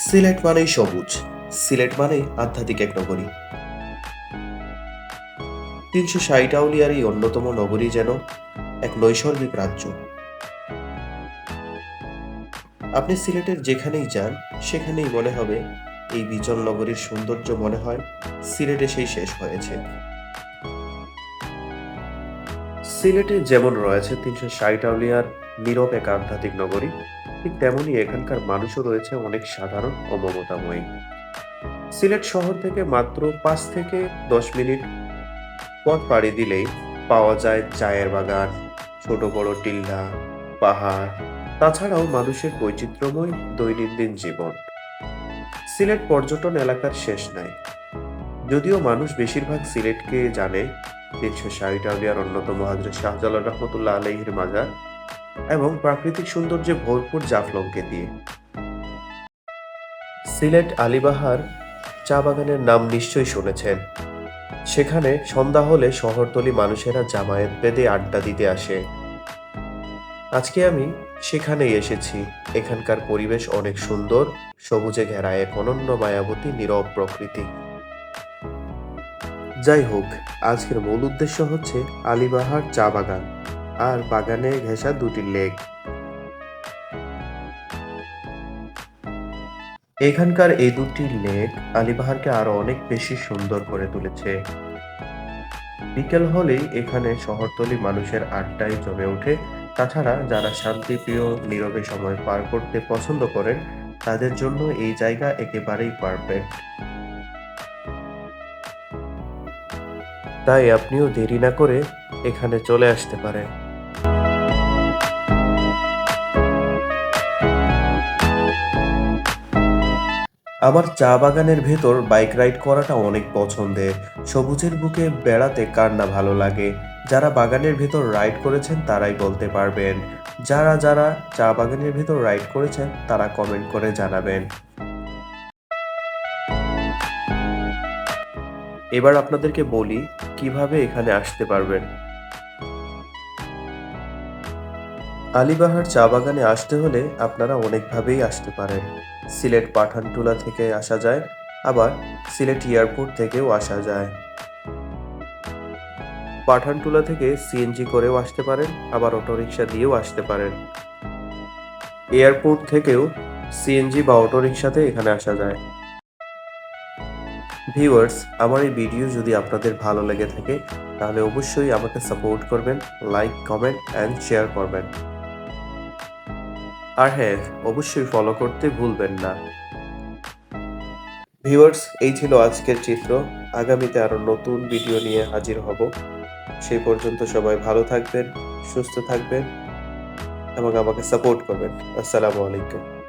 সিলেট মানেই সবুজ, সিলেট মানেই আধ্যাত্মিক এক নগরী। ৩৬০ আউলিয়ার এই অন্যতম নগরী যেন এক নৈসর্গিক রাজ্য। আপনি সিলেটের যেখানেই যান সেখানেই মনে হবে এই বিচল নগরীর সৌন্দর্য মনে হয় সিলেটে সেই শেষ হয়েছে। সিলেটে যেমন রয়েছে ৩৬০ আউলিয়ার নীরব এক আধ্যাত্মিক নগরী, ঠিক তেমনি এখানকার মানুষও রয়েছে অনেক সাধারণ ও মমতাময়ী। সিলেট শহর থেকে মাত্র ৫ থেকে ১০ মিনিট পথ পাড়ি দিলেই পাওয়া যায় চায়ের বাগান, ছোট বড় টিল্লা, পাহাড়, তাছাড়াও মানুষের বৈচিত্র্যময় দৈনন্দিন জীবন। সিলেট পর্যটন এলাকার শেষ নাই। যদিও মানুষ বেশিরভাগ সিলেটকে জানে ৩৬০ আউলিয়ার অন্যতম হযরত শাহজালাল রহমতুল্লাহ আলাইহির মাজার এবং প্রাকৃতিক সৌন্দর্যে ভরপুর জাফলংকে দিয়ে। সিলেট আলিবাহার চা বাগানের নাম নিশ্চয়ই শুনেছেন। সেখানে সন্ধ্যা হলে শহরতলী মানুষেরা জামায়াত বেঁধে আড্ডা দিতে আসে। আজকে আমি সেখানেই এসেছি। এখানকার পরিবেশ অনেক সুন্দর, সবুজে ঘেরা এক অনন্য মায়াবতী নীরব প্রকৃতি। যাই হোক, আজকের মূল উদ্দেশ্য হচ্ছে আলিবাহার চা বাগান আর বাগানে ঘেঁষা দুটি লেক। এখানকার এই দুটি লেক আলিবাহারকে আরো অনেক বেশি সুন্দর করে তুলেছে। বিকেল হলেই এখানে শহরতলী মানুষের আড্ডায় জমে ওঠে। তাছাড়া যারা শান্তিপ্রিয় নীরবে সময় পার করতে পছন্দ করেন তাদের জন্য এই জায়গা একেবারেই পারফেক্ট। তাই আপনিও দেরি না করে এখানে চলে আসতে পারেন। আমার চা বাগানের ভেতর বাইক রাইড করাটা অনেক পছন্দের। সবুজের বুকে বেড়াতে কার না ভালো লাগে। যারা বাগানের ভেতর রাইড করেছেন তারাই বলতে পারবেন। যারা যারা চা বাগানের ভেতর রাইড করেছেন তারা কমেন্ট করে জানাবেন। এবার আপনাদেরকে বলি কিভাবে এখানে আসতে পারবেন। আলিবাহার চা বাগানে আসতে হলে আপনারা অনেকভাবেই আসতে পারেন। সিলেট পাঠানটুলা থেকে আসা যায়, আবার সিলেট এয়ারপোর্ট থেকেও আসা যায়। পাঠানটুলা থেকে সিএনজি করেও আসতে পারেন, আবার অটোরিকশা দিয়েও আসতে পারেন। এয়ারপোর্ট থেকেও সিএনজি বা অটোরিকশাতে এখানে আসা যায়। ভিউয়ার্স, আমার এই ভিডিও যদি আপনাদের ভালো লেগে থাকে তাহলে অবশ্যই আমাকে সাপোর্ট করবেন, লাইক, কমেন্ট অ্যান্ড শেয়ার করবেন। আর হ্যাঁ, অবশ্যই ফলো করতে ভুলবেন না। ভিউয়ার্স, এই ছিল আজকের চিত্র। আগামীতে আরো নতুন ভিডিও নিয়ে হাজির হব। সেই পর্যন্ত সবাই ভালো থাকবেন, সুস্থ থাকবেন এবং আমাকে সাপোর্ট করবেন। আসসালামু আলাইকুম।